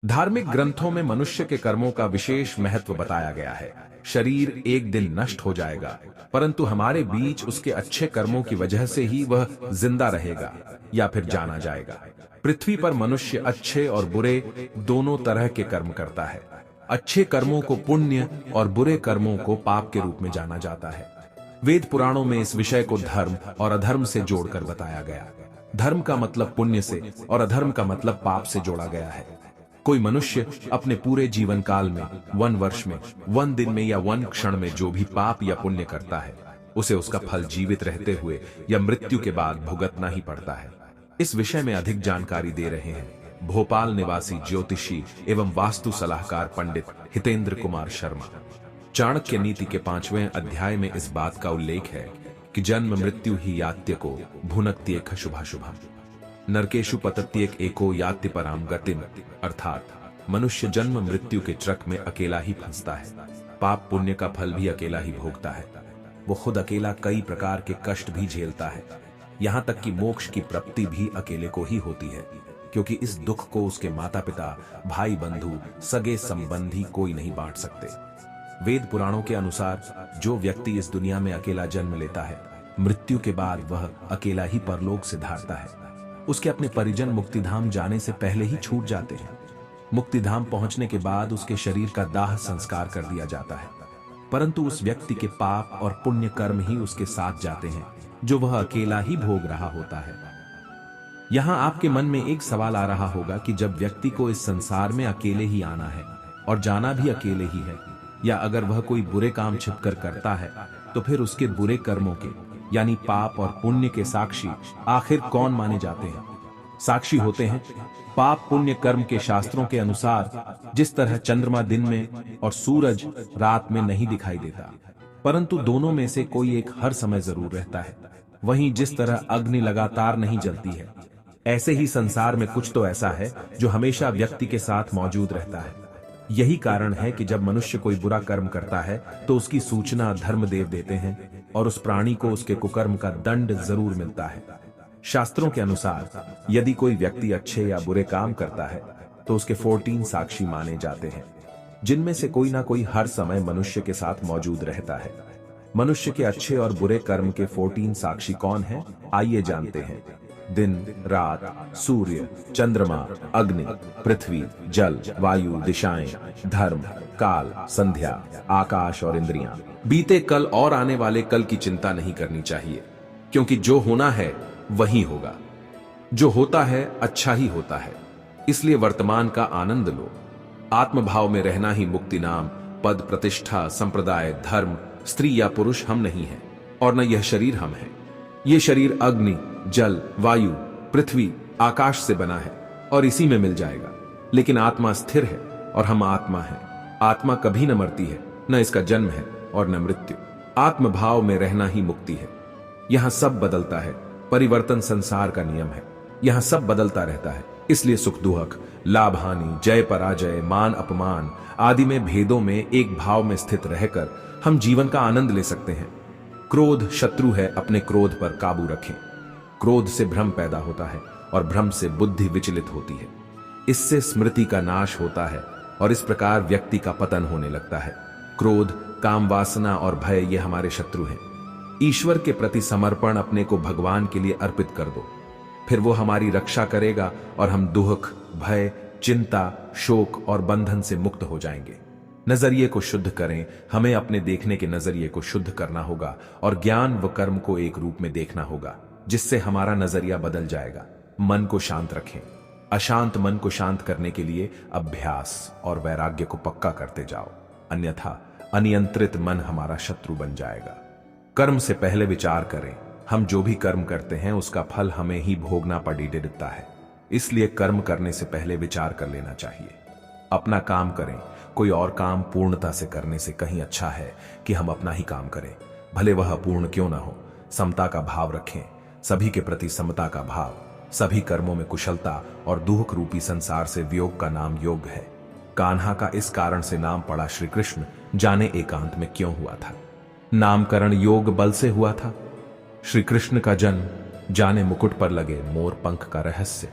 धार्मिक ग्रंथों में मनुष्य के कर्मों का विशेष महत्व बताया गया है। शरीर एक दिन नष्ट हो जाएगा, परंतु हमारे बीच उसके अच्छे कर्मों की वजह से ही वह जिंदा रहेगा या फिर जाना जाएगा। पृथ्वी पर मनुष्य अच्छे और बुरे दोनों तरह के कर्म करता है। अच्छे कर्मों को पुण्य और बुरे कर्मों को पाप के रूप में जाना जाता है। वेद पुराणों में इस विषय को धर्म और अधर्म से जोड़कर बताया गया। धर्म का मतलब पुण्य से और अधर्म का मतलब पाप से जोड़ा गया है। कोई मनुष्य अपने पूरे जीवन काल में 1 वर्ष में 1 दिन में या 1 क्षण में जो भी पाप या पुण्य करता है, उसे उसका फल जीवित रहते हुए या मृत्यु के बाद भुगतना ही पड़ता है। इस विषय में अधिक जानकारी दे रहे हैं भोपाल निवासी ज्योतिषी एवं वास्तु सलाहकार पंडित हितेंद्र कुमार शर्मा। चाणक्य नीति के 5वें अध्याय में इस बात का उल्लेख है कि जन्म मृत्यु ही यात्यको भुनक्त्येक शुभाशुभम नरकेशु पतत्येक एको यात्य पराम गतिम, अर्थात मनुष्य जन्म मृत्यु के ट्रक में अकेला ही फंसता है। पाप पुण्य का फल भी अकेला ही भोगता है। वो खुद अकेला कई प्रकार के कष्ट भी झेलता है। यहाँ तक कि मोक्ष की प्राप्ति भी अकेले को ही होती है, क्योंकि इस दुख को उसके माता पिता, भाई बंधु, सगे संबंधी कोई नहीं बांट सकते। वेद पुराणों के अनुसार जो व्यक्ति इस दुनिया में अकेला जन्म लेता है, मृत्यु के बाद वह अकेला ही परलोक से धारता है। उसके अपने परिजन मुक्तिधाम जाने से पहले ही छूट जाते हैं। मुक्तिधाम पहुंचने के बाद उसके शरीर का दाह संस्कार कर दिया जाता है, परंतु उस व्यक्ति के पाप और पुण्य कर्म ही उसके साथ जाते हैं, जो वह अकेला ही भोग रहा होता है। यहां आपके मन में एक सवाल आ रहा होगा कि जब व्यक्ति को इस संसार में अकेले ही आना है और जाना भी अकेले ही है, या अगर वह कोई बुरे काम छिपकर करता है, तो फिर उसके बुरे कर्मों के यानी पाप और पुण्य के साक्षी आखिर कौन माने जाते हैं? साक्षी होते हैं पाप पुण्य कर्म के शास्त्रों के अनुसार जिस तरह चंद्रमा दिन में और सूरज रात में नहीं दिखाई देता, परंतु दोनों में से कोई एक हर समय जरूर रहता है। वहीं जिस तरह अग्नि लगातार नहीं जलती है, ऐसे ही संसार में कुछ तो ऐसा है जो हमेशा व्यक्ति के साथ मौजूद रहता है। यही कारण है कि जब मनुष्य कोई बुरा कर्म करता है तो उसकी सूचना धर्मदेव देते हैं और उस प्राणी को उसके कुकर्म का दंड जरूर मिलता है। शास्त्रों के अनुसार यदि कोई व्यक्ति अच्छे या बुरे काम करता है तो उसके 14 साक्षी माने जाते हैं, जिनमें से कोई ना कोई हर समय मनुष्य के साथ मौजूद रहता है। मनुष्य के अच्छे और बुरे कर्म के 14 साक्षी कौन हैं? आइए जानते हैं। दिन, रात, सूर्य, चंद्रमा, अग्नि, पृथ्वी, जल, वायु, दिशाएं, धर्म, काल, संध्या, आकाश और इंद्रियां। बीते कल और आने वाले कल की चिंता नहीं करनी चाहिए, क्योंकि जो होना है वही होगा। जो होता है अच्छा ही होता है, इसलिए वर्तमान का आनंद लो। आत्मभाव में रहना ही मुक्ति नाम। पद, प्रतिष्ठा, संप्रदाय, धर्म, स्त्री या पुरुष हम नहीं हैं, और न यह शरीर हम है। ये शरीर अग्नि, जल, वायु, पृथ्वी, आकाश से बना है और इसी में मिल जाएगा। लेकिन आत्मा स्थिर है और हम आत्मा हैं। आत्मा कभी न मरती है, न इसका जन्म है और न मृत्यु। आत्मभाव में रहना ही मुक्ति है। यहां सब बदलता है। परिवर्तन संसार का नियम है। यहां सब बदलता रहता है, इसलिए सुख दुख, लाभ हानि, जय पराजय, मान अपमान आदि में भेदों में एक भाव में स्थित रहकर हम जीवन का आनंद ले सकते हैं। क्रोध शत्रु है, अपने क्रोध पर काबू रखें। क्रोध से भ्रम पैदा होता है और भ्रम से बुद्धि विचलित होती है। इससे स्मृति का नाश होता है और इस प्रकार व्यक्ति का पतन होने लगता है। क्रोध, काम वासना और भय ये हमारे शत्रु हैं। ईश्वर के प्रति समर्पण अपने को भगवान के लिए अर्पित कर दो, फिर वो हमारी रक्षा करेगा और हम दुख, भय, चिंता, शोक और बंधन से मुक्त हो जाएंगे। नजरिए को शुद्ध करें। हमें अपने देखने के नजरिए को शुद्ध करना होगा और ज्ञान व कर्म को एक रूप में देखना होगा, जिससे हमारा नजरिया बदल जाएगा। मन को शांत रखें। अशांत मन को शांत करने के लिए अभ्यास और वैराग्य को पक्का करते जाओ, अन्यथा अनियंत्रित मन हमारा शत्रु बन जाएगा। कर्म से पहले विचार करें। हम जो भी कर्म करते हैं उसका फल हमें ही भोगना पड़ी दिखता है, इसलिए कर्म करने से पहले विचार कर लेना चाहिए। अपना काम करें। कोई और काम पूर्णता से करने से कहीं अच्छा है कि हम अपना ही काम करें, भले वह अपूर्ण क्यों ना हो। समता का भाव रखें। सभी के प्रति समता का भाव। सभी कर्मों में कुशलता और दुख रूपी संसार से वियोग का नाम योग है। कान्हा का इस कारण से नाम पड़ा श्री कृष्ण, जाने एकांत में क्यों हुआ था। नामकरण योग बल से हुआ था। श्री कृष्ण का जन्म जाने मुकुट पर लगे मोर पंख का रहस्य।